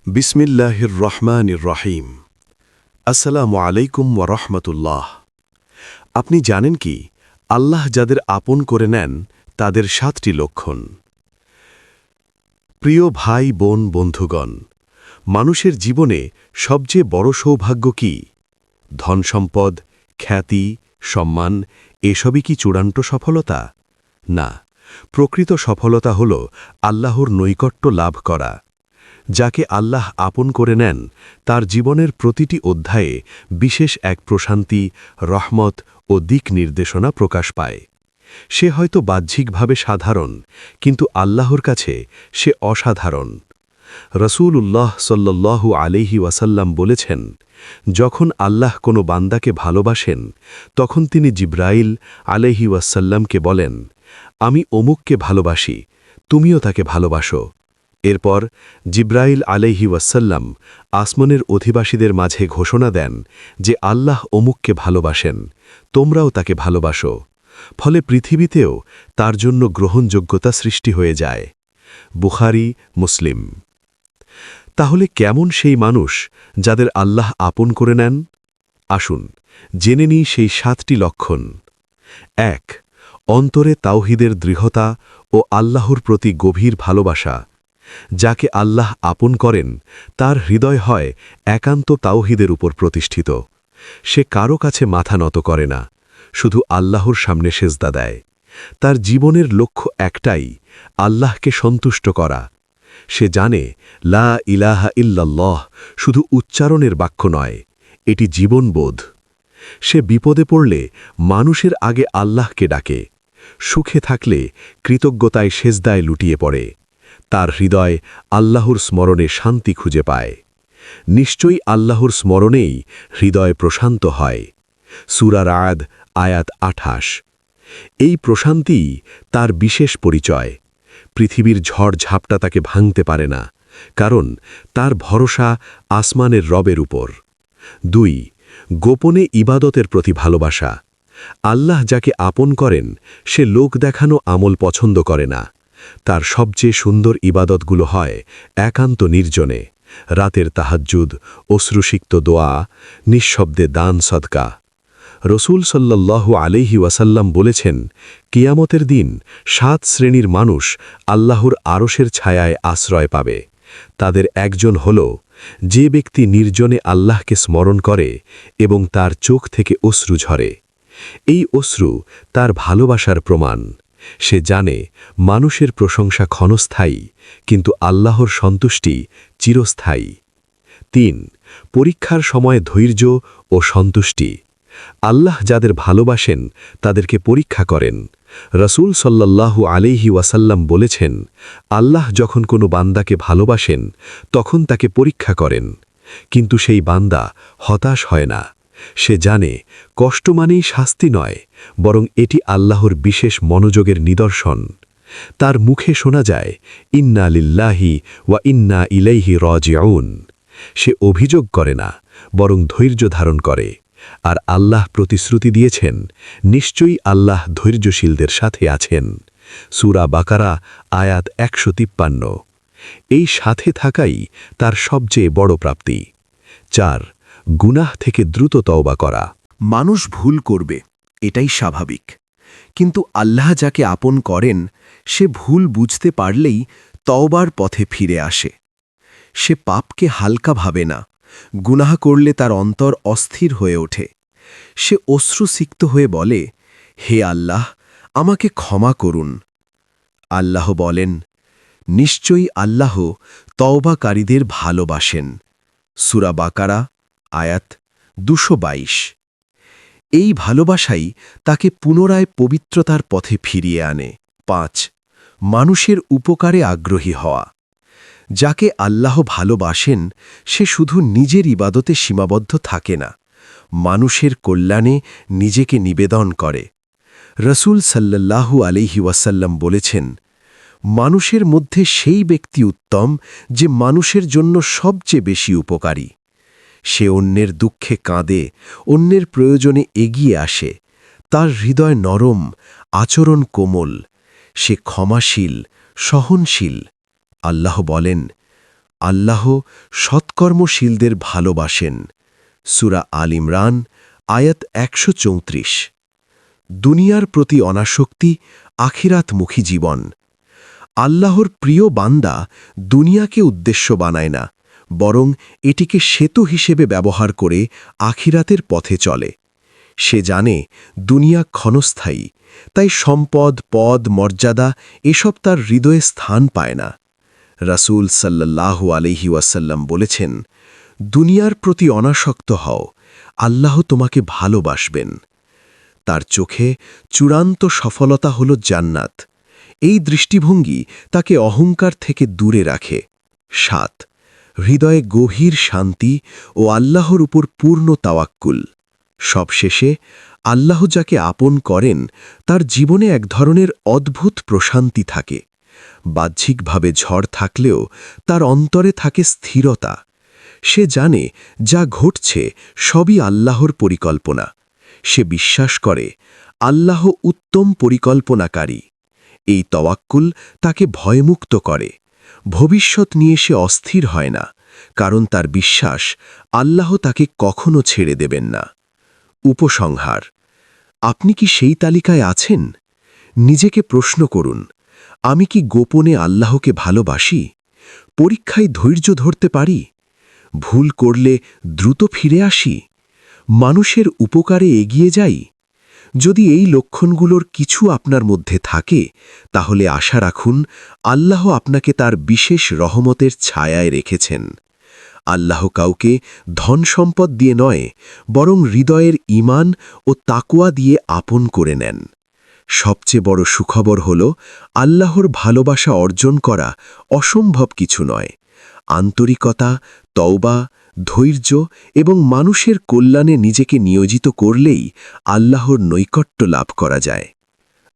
বিসমিল্লাহির রহমানির রহিম। আসসালামু আলাইকুম ওয়া রাহমাতুল্লাহ। আপনি জানেন কি, আল্লাহ যাদের আপন করে নেন তাদের 7টি লক্ষণ। প্রিয় ভাই বোন বন্ধুগণ, মানুষের জীবনে সবচেয়ে বড় সৌভাগ্য কি? ধন সম্পদ, খ্যাতি, সম্মান এসবই কি চূড়ান্ত সফলতা? না, প্রকৃত সফলতা হল আল্লাহর নৈকট্য লাভ করা। যাকে আল্লাহ আপন করে নেন তার জীবনের প্রতিটি অধ্যায়ে বিশেষ এক প্রশান্তি, রহমত ও দিক নির্দেশনা প্রকাশ পায়। সে হয়তো বাহ্যিকভাবে সাধারণ, কিন্তু আল্লাহর কাছে সে অসাধারণ। রসূলুল্লাহ সাল্লাল্লাহু আলাইহি ওয়াসাল্লাম বলেছেন, যখন আল্লাহ কোনো বান্দাকে ভালোবাসেন তখন তিনি জিব্রাইল আলাইহি ওয়াসাল্লামকে বলেন, আমি অমুককে ভালোবাসি, তুমিও তাকে ভালোবাসো। এরপর জিব্রাইল আলাইহি ওয়াসাল্লাম আসমানের অধিবাসীদের মাঝে ঘোষণা দেন যে আল্লাহ অমুককে ভালোবাসেন, তোমরাও তাকে ভালোবাসো। ফলে পৃথিবীতেও তার জন্য গ্রহণযোগ্যতা সৃষ্টি হয়ে যায়। বুখারী, মুসলিম। তাহলে কেমন সেই মানুষ যাদের আল্লাহ আপন করে নেন? আসুন জেনে নিই সেই 7টি লক্ষণ। 1. অন্তরে তাওহীদের দৃঢ়তা ও আল্লাহর প্রতি গভীর ভালোবাসা। যাকে আল্লাহ আপন করেন তার হৃদয় হয় একান্ত তাওহীদের উপর প্রতিষ্ঠিত। সে কারো কাছে মাথা নত করে না, শুধু আল্লাহর সামনে সেজদা দেয়। তার জীবনের লক্ষ্য একটাই, আল্লাহকে সন্তুষ্ট করা। সে জানে লা ইলাহা ইল্লাল্লাহ শুধু উচ্চারণের বাক্য নয়, এটি জীবনবোধ। সে বিপদে পড়লে মানুষের আগে আল্লাহকে ডাকে, সুখে থাকলে কৃতজ্ঞতায় সেজদায় লুটিয়ে পড়ে। তার হৃদয় আল্লাহর স্মরণে শান্তি খুঁজে পায়। নিশ্চয়ই আল্লাহর স্মরণেই হৃদয় প্রশান্ত হয়। সূরা রা'দ আয়াত 28। এই প্রশান্তিই তার বিশেষ পরিচয়। পৃথিবীর ঝড় ঝাপটা তাকে ভাঙতে পারে না, কারণ তার ভরসা আসমানের রবের উপর। 2. গোপনে ইবাদতের প্রতি ভালোবাসা। আল্লাহ যাকে আপন করেন সে লোক দেখানো আমল পছন্দ করে না। তার সবচেয়ে সুন্দর ইবাদতগুলো হয় একান্ত নির্জনে, রাতের তাহাজ্জুদ, অশ্রুসিক্ত দোয়া, নিঃশব্দে দান সদকা। রসূল সাল্লাল্লাহু আলাইহি ওয়াসাল্লাম বলেছেন, কিয়ামতের দিন 7 শ্রেণীর মানুষ আল্লাহর আরশের ছায়ায় আশ্রয় পাবে। তাদের একজন হল, যে ব্যক্তি নির্জনে আল্লাহকে স্মরণ করে এবং তার চোখ থেকে অশ্রু ঝরে। এই অশ্রু তার ভালোবাসার প্রমাণ। সে জানে মানুষের প্রশংসা ক্ষণস্থায়ী, কিন্তু আল্লাহর সন্তুষ্টি চিরস্থায়ী। 3. পরীক্ষার সময় ধৈর্য ও সন্তুষ্টি। আল্লাহ যাদের ভালোবাসেন তাদেরকে পরীক্ষা করেন। রসূল সাল্লাল্লাহু আলাইহি ওয়াসাল্লাম বলেছেন, আল্লাহ যখন কোনো বান্দাকে ভালোবাসেন তখন তাকে পরীক্ষা করেন, কিন্তু সেই বান্দা হতাশ হয় না। সে জানে কষ্ট মানেই শাস্তি নয়, বরং এটি আল্লাহর বিশেষ মনোযোগের নিদর্শন। তার মুখে শোনা যায়, ইন্না লিল্লাহি ওয়া ইন্না ইলাইহি রাজিউন। সে অভিযোগ করে না, বরং ধৈর্য ধারণ করে। আর আল্লাহ প্রতিশ্রুতি দিয়েছেন, নিশ্চয়ই আল্লাহ ধৈর্যশীলদের সাথে আছেন। সূরা বাকারা আয়াত 153। এই সাথে থাকাই তার সবচেয়ে বড় প্রাপ্তি। 4. গুনাহ থেকে দ্রুত তওবা করা। মানুষ ভুল করবে, এটাই স্বাভাবিক। কিন্তু আল্লাহ যাকে আপন করেন সে ভুল বুঝতে পারলেই তওবার পথে ফিরে আসে। সে পাপকে হালকা ভাবে না, গুনাহ করলে তার অন্তর অস্থির হয়ে ওঠে। সে অশ্রুসিক্ত হয়ে বলে, হে আল্লাহ, আমাকে ক্ষমা করুন। আল্লাহ বলেন, নিশ্চয়ই আল্লাহ তওবাকারীদের ভালোবাসেন। সূরা বাকারা আয়াত 222। এই ভালোবাসাই তাকে পুনরায় পবিত্রতার পথে ফিরিয়ে আনে। 5. মানুষের উপকারে আগ্রহী হওয়া। যাকে আল্লাহ ভালোবাসেন সে শুধু নিজের ইবাদতে সীমাবদ্ধ থাকে না, মানুষের কল্যাণে নিজেকে নিবেদন করে। রসূল সাল্লাল্লাহু আলাইহি ওয়াসাল্লাম বলেছেন, মানুষের মধ্যে সেই ব্যক্তি উত্তম যে মানুষের জন্য সবচেয়ে বেশি উপকারী। সে অন্যের দুঃখে কাঁদে, অন্যের প্রয়োজনে এগিয়ে আসে। তার হৃদয় নরম, আচরণ কোমল। সে ক্ষমাশীল, সহনশীল। আল্লাহ বলেন, আল্লাহ সৎকর্মশীলদের ভালোবাসেন। সূরা আল ইমরান আয়াত 134। দুনিয়ার প্রতি অনাসক্তি আখিরাতমুখী জীবন। আল্লাহর প্রিয় বান্দা দুনিয়াকে উদ্দেশ্য বানায় না, বরং এটিকে সেতু হিসেবে ব্যবহার করে আখিরাতের পথে চলে। সে জানে দুনিয়া ক্ষণস্থায়ী, তাই সম্পদ, পদ, মর্যাদা এসব তার হৃদয়ে স্থান পায় না। রাসূল সাল্লাল্লাহু আলাইহি ওয়াসাল্লাম বলেছেন, দুনিয়ার প্রতি অনাসক্ত হও, আল্লাহ তোমাকে ভালোবাসবেন। তার চোখে চূড়ান্ত সফলতা হল জান্নাত। এই দৃষ্টিভঙ্গি তাকে অহংকার থেকে দূরে রাখে। ৭। হৃদয়ে গভীর শান্তি ও আল্লাহর উপর পূর্ণ তাওয়াক্কুল। সবশেষে আল্লাহ যাকে আপন করেন তার জীবনে এক ধরনের অদ্ভুত প্রশান্তি থাকে। বাহ্যিকভাবে ঝড় থাকলেও তার অন্তরে থাকে স্থিরতা। সে জানে যা ঘটছে সবই আল্লাহর পরিকল্পনা। সে বিশ্বাস করে আল্লাহ উত্তম পরিকল্পনাকারী। এই তাওয়াক্কুল তাকে ভয়মুক্ত করে। ভবিষ্যৎ নিয়ে সে অস্থির হয় না, কারণ তার বিশ্বাস আল্লাহ তাকে কখনো ছেড়ে দেবেন না। উপসংহার: আপনি কি সেই তালিকায় আছেন? নিজেকে প্রশ্ন করুন, আমি কি গোপনে আল্লাহকে ভালোবাসি? পরীক্ষায় ধৈর্য ধরতে পারি? ভুল করলে দ্রুত ফিরে আসি? মানুষের উপকারে এগিয়ে যাই? যদি এই লক্ষণগুলোর কিছু আপনার মধ্যে থাকে, তাহলে আশা রাখুন আল্লাহ আপনাকে তার বিশেষ রহমতের ছায়ায় রেখেছেন। আল্লাহ কাউকে ধন সম্পদ দিয়ে নয়, বরং হৃদয়ের ঈমান ও তাকওয়া দিয়ে আপন করে নেন। সবচেয়ে বড় সুখবর হল, আল্লাহর ভালোবাসা অর্জন করা অসম্ভব কিছু নয়। আন্তরিকতা, তওবা, ধৈর্য এবং মানুষের কল্যাণে নিজেকে নিয়োজিত করলেই আল্লাহর নৈকট্য লাভ করা যায়।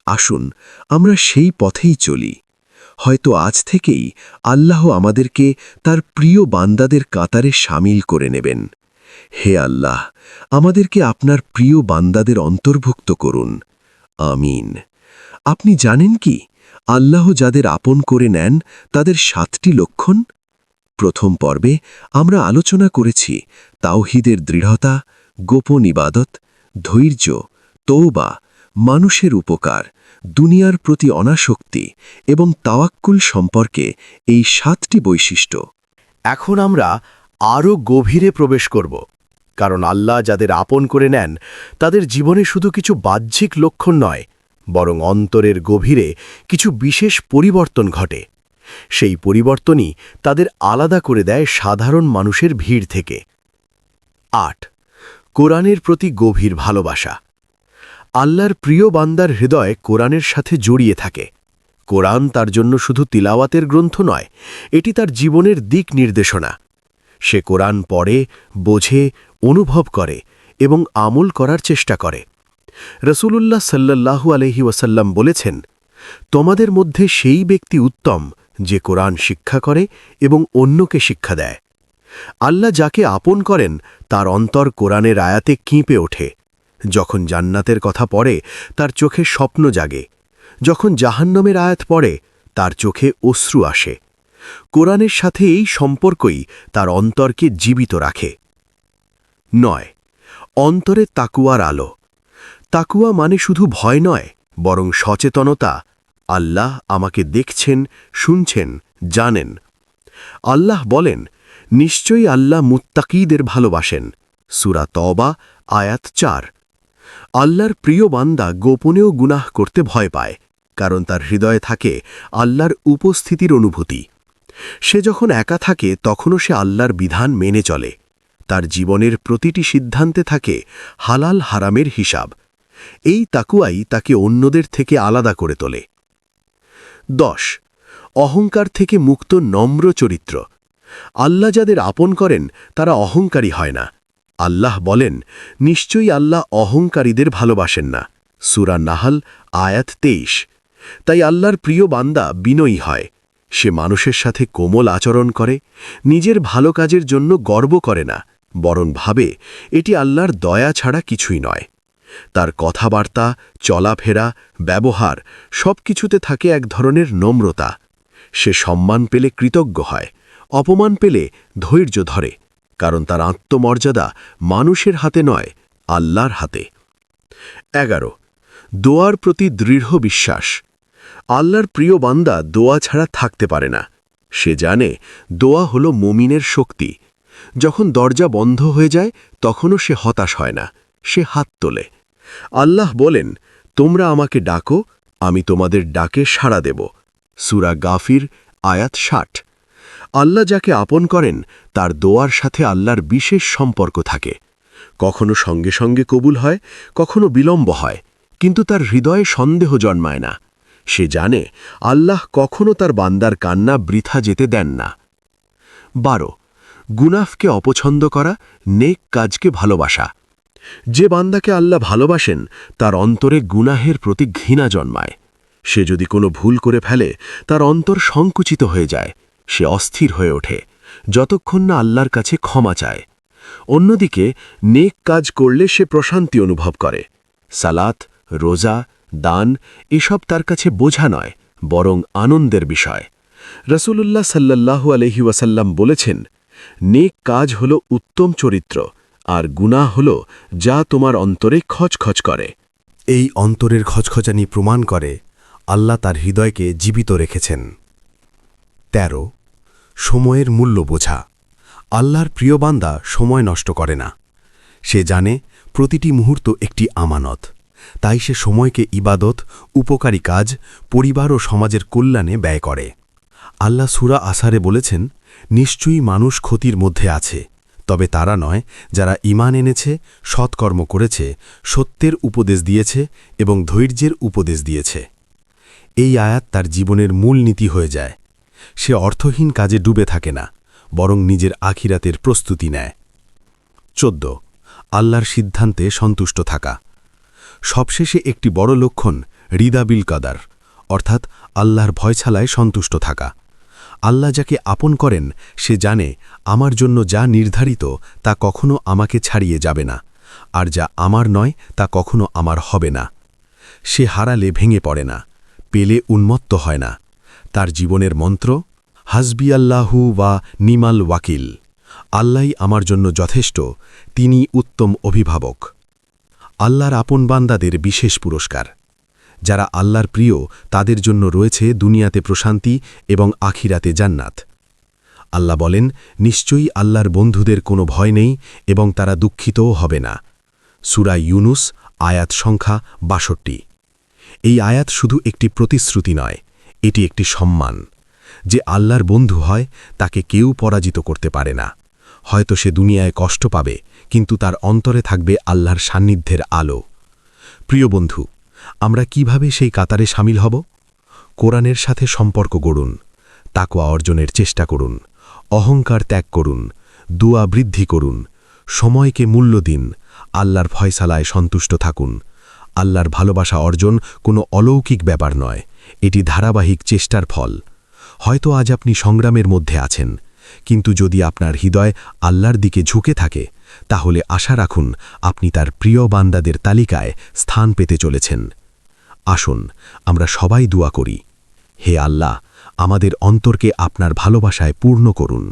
আসুন আমরা সেই পথেই চলি। হয়তো আজ থেকেই আল্লাহ আমাদেরকে তার প্রিয় বান্দাদের কাতারে শামিল করে নেবেন। হে আল্লাহ, আমাদেরকে আপনার প্রিয় বান্দাদের অন্তর্ভুক্ত করুন। আমিন। আপনি জানেন কি, আল্লাহ যাদের আপন করে নেন তাদের 7টি লক্ষণ? প্রথম পর্বে আমরা আলোচনা করেছি তাওহীদের দৃঢ়তা, গোপন ইবাদত, ধৈর্য, তওবা, মানুষের উপকার, দুনিয়ার প্রতি অনাসক্তি এবং তাওয়াক্কুল সম্পর্কে এই 7টি বৈশিষ্ট্য। এখন আমরা আরও গভীরে প্রবেশ করব, কারণ আল্লাহ যাদের আপন করে নেন তাদের জীবনে শুধু কিছু বাহ্যিক লক্ষণ নয়, বরং অন্তরের গভীরে কিছু বিশেষ পরিবর্তন ঘটে। সেই পরিবর্তনই তাদের আলাদা করে দেয় সাধারণ মানুষের ভিড় থেকে। ৮। কোরআনের প্রতি গভীর ভালোবাসা। আল্লাহর প্রিয় বান্দার হৃদয় কোরআনের সাথে জড়িয়ে থাকে। কোরআন তার জন্য শুধু তিলাওয়াতের গ্রন্থ নয়, এটি তার জীবনের দিক নির্দেশনা। সে কোরআন পড়ে, বোঝে, অনুভব করে এবং আমল করার চেষ্টা করে। রাসূলুল্লাহ সাল্লাল্লাহু আলাইহি ওয়াসাল্লাম বলেছেন, তোমাদের মধ্যে সেই ব্যক্তি উত্তম যে কোরআন শিক্ষা করে এবং অন্যকে শিক্ষা দেয়। আল্লাহ যাকে আপন করেন তার অন্তর কোরআনের আয়াতে কিঁপে ওঠে। যখন জান্নাতের কথা পড়ে তার চোখে স্বপ্ন জাগে, যখন জাহান্নামের আয়াত পড়ে তার চোখে অশ্রু আসে। কোরআনের সাথে এই সম্পর্কই তার অন্তরকে জীবিত রাখে। ৯। অন্তরে তাকওয়ার আলো। তাকওয়া মানে শুধু ভয় নয়, বরং সচেতনতা। আল্লাহ আমাকে দেখছেন, শুনছেন, জানেন। আল্লাহ বলেন, নিশ্চয়ই আল্লাহ মুত্তাকীদের ভালোবাসেন। সূরা তওবা আয়াত ৪। আল্লাহর প্রিয় বান্দা গোপনেও গুনাহ করতে ভয় পায়, কারণ তার হৃদয়ে থাকে আল্লাহর উপস্থিতির অনুভূতি। সে যখন একা থাকে তখনও সে আল্লাহর বিধান মেনে চলে। তার জীবনের প্রতিটি সিদ্ধান্তে থাকে হালাল হারামের হিসাব। এই তাকওয়াই তাকে অন্যদের থেকে আলাদা করে তোলে। ১০। অহংকার থেকে মুক্ত নম্র চরিত্র। আল্লাহ যাদের আপন করেন তারা অহংকারী হয় না। আল্লাহ বলেন, নিশ্চয়ই আল্লাহ অহংকারীদের ভালোবাসেন না। সূরা নাহল আয়াত ২৩। তাই আল্লাহর প্রিয় বান্দা বিনয়ী হয়। সে মানুষের সাথে কোমল আচরণ করে, নিজের ভালো কাজের জন্য গর্ব করে না, বরং ভাবে এটি আল্লাহর দয়া ছাড়া কিছুই নয়। তার কথাবার্তা, চলাফেরা, ব্যবহার সবকিছুতে থাকে এক ধরনের নম্রতা। সে সম্মান পেলে কৃতজ্ঞ হয়, অপমান পেলে ধৈর্য ধরে, কারণ তার আত্মমর্যাদা মানুষের হাতে নয়, আল্লাহর হাতে। 11 দোয়ার প্রতি দৃঢ় বিশ্বাস। আল্লাহর প্রিয় বান্দা দোয়া ছাড়া থাকতে পারে না। সে জানে দোয়া হল মুমিনের শক্তি। যখন দরজা বন্ধ হয়ে যায় তখনও সে হতাশ হয় না, সে হাত তোলে। আল্লাহ বলেন, তোমরা আমাকে ডাকো, আমি তোমাদের ডাকে সাড়া দেব। সূরা গাফির আয়াত 60। আল্লাহ যাকে আপন করেন তার দোয়ার সাথে আল্লাহর বিশেষ সম্পর্ক থাকে। কখনো সঙ্গে সঙ্গে কবুল হয়, কখনো বিলম্ব হয়, কিন্তু তার হৃদয়ে সন্দেহ জন্মায় না। সে জানে আল্লাহ কখনো তার বান্দার কান্না বৃথা যেতে দেন না। 12 গুনাহকে অপছন্দ করা, নেক কাজকে ভালোবাসা। যে বান্দাকে আল্লাহ ভালোবাসেন তার অন্তরে গুনাহের প্রতি ঘৃণা জন্মায়। সে যদি কোনো ভুল করে ফেলে তার অন্তর সংকুচিত হয়ে যায়, সে অস্থির হয়ে ওঠে, যতক্ষণ না আল্লাহর কাছে ক্ষমা চায়। অন্যদিকে নেক কাজ করলে সে প্রশান্তি অনুভব করে। সালাত, রোজা, দান এসব তার কাছে বোঝা নয়, বরং আনন্দের বিষয়। রাসূলুল্লাহ সাল্লাল্লাহু আলাইহি ওয়াসাল্লাম বলেছেন, নেক কাজ হল উত্তম চরিত্র, আর গুনাহ হল যা তোমার অন্তরে খচখচ করে। এই অন্তরের খচখচানি প্রমাণ করে আল্লাহ তার হৃদয়কে জীবিত রেখেছেন। 13 সময়ের মূল্য বোঝা। আল্লাহর প্রিয় বান্দা সময় নষ্ট করে না। সে জানে প্রতিটি মুহূর্ত একটি আমানত, তাই সে সময়কে ইবাদত, উপকারী কাজ, পরিবার ও সমাজের কল্যাণে ব্যয় করে। আল্লাহ সূরা আসারে বলেছেন, নিশ্চয়ই মানুষ ক্ষতির মধ্যে আছে, তবে তারা নয় যারা ঈমান এনেছে, সৎকর্ম করেছে, সত্যের উপদেশ দিয়েছে এবং ধৈর্যের উপদেশ দিয়েছে। এই আয়াত তার জীবনের মূল নীতি হয়ে যায়। সে অর্থহীন কাজে ডুবে থাকে না, বরং নিজের আখিরাতের প্রস্তুতি নেয়। 14 আল্লাহর সিদ্ধান্তে সন্তুষ্ট থাকা। সবশেষে একটি বড় লক্ষণ রিদা বিল কাদার, অর্থাৎ আল্লাহর ভয়ছালায় সন্তুষ্ট থাকা। আল্লাহ যাকে আপন করেন সে জানে আমার জন্য যা নির্ধারিত তা কখনো আমাকে ছাড়িয়ে যাবে না, আর যা আমার নয় তা কখনো আমার হবে না। সে হারালে ভেঙে পড়ে না, পেলে উন্মত্ত হয় না। তার জীবনের মন্ত্র, হাসবি আল্লাহু ওয়া নিমাল ওয়াকিল। আল্লাহই আমার জন্য যথেষ্ট, তিনি উত্তম অভিভাবক। আল্লাহর আপন বান্দাদের বিশেষ পুরস্কার। যারা আল্লাহর প্রিয় তাদের জন্য রয়েছে দুনিয়াতে প্রশান্তি এবং আখিরাতে জান্নাত। আল্লাহ বলেন, নিশ্চয়ই আল্লাহর বন্ধুদের কোনো ভয় নেই এবং তারা দুঃখিতও হবে না। সূরা ইউনুস আয়াত সংখ্যা ৬২। এই আয়াত শুধু একটি প্রতিশ্রুতি নয়, এটি একটি সম্মান। যে আল্লাহর বন্ধু হয় তাকে কেউ পরাজিত করতে পারে না। হয়তো সে দুনিয়ায় কষ্ট পাবে, কিন্তু তার অন্তরে থাকবে আল্লাহর সান্নিধ্যের আলো। প্রিয় বন্ধু, আমরা কিভাবে সেই কাতারে সামিল হব? কোরআনের সাথে সম্পর্ক গড়ুন, তাকওয়া অর্জনের চেষ্টা করুন, অহংকার ত্যাগ করুন, দুয়া বৃদ্ধি করুন, সময়কে মূল্য দিন, আল্লাহর ফয়সালায় সন্তুষ্ট থাকুন। আল্লাহর ভালোবাসা অর্জন কোনো অলৌকিক ব্যাপার নয়, এটি ধারাবাহিক চেষ্টার ফল। হয়তো আজ আপনি সংগ্রামের মধ্যে আছেন, কিন্তু যদি আপনার হৃদয় আল্লাহর দিকে ঝুঁকে থাকে তাহলে আশা রাখুন আপনি তার প্রিয় বান্দাদের তালিকায় স্থান পেতে চলেছেন। আসুন আমরা সবাই দোয়া করি, হে আল্লাহ, আমাদের অন্তরকে আপনার ভালোবাসায় পূর্ণ করুন,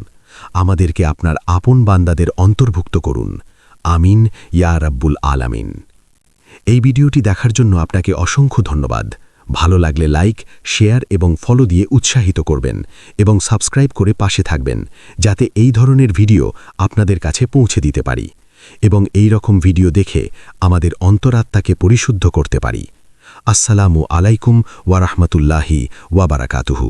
আমাদেরকে আপনার আপন বান্দাদের অন্তর্ভুক্ত করুন। আমিন ইয়া রাব্বুল আলামিন। এই ভিডিওটি দেখার জন্য আপনাকে অসংখ্য ধন্যবাদ। ভালো লাগলে লাইক, শেয়ার এবং ফলো দিয়ে উৎসাহিত করবেন এবং সাবস্ক্রাইব করে পাশে থাকবেন, যাতে এই ধরনের ভিডিও আপনাদের কাছে পৌঁছে দিতে পারি এবং এই রকম ভিডিও দেখে আমাদের অন্তরাত্মাকে পরিশুদ্ধ করতে পারি। আসসালামু আলাইকুম ওয়া রাহমাতুল্লাহি ওয়া বারাকাতুহু।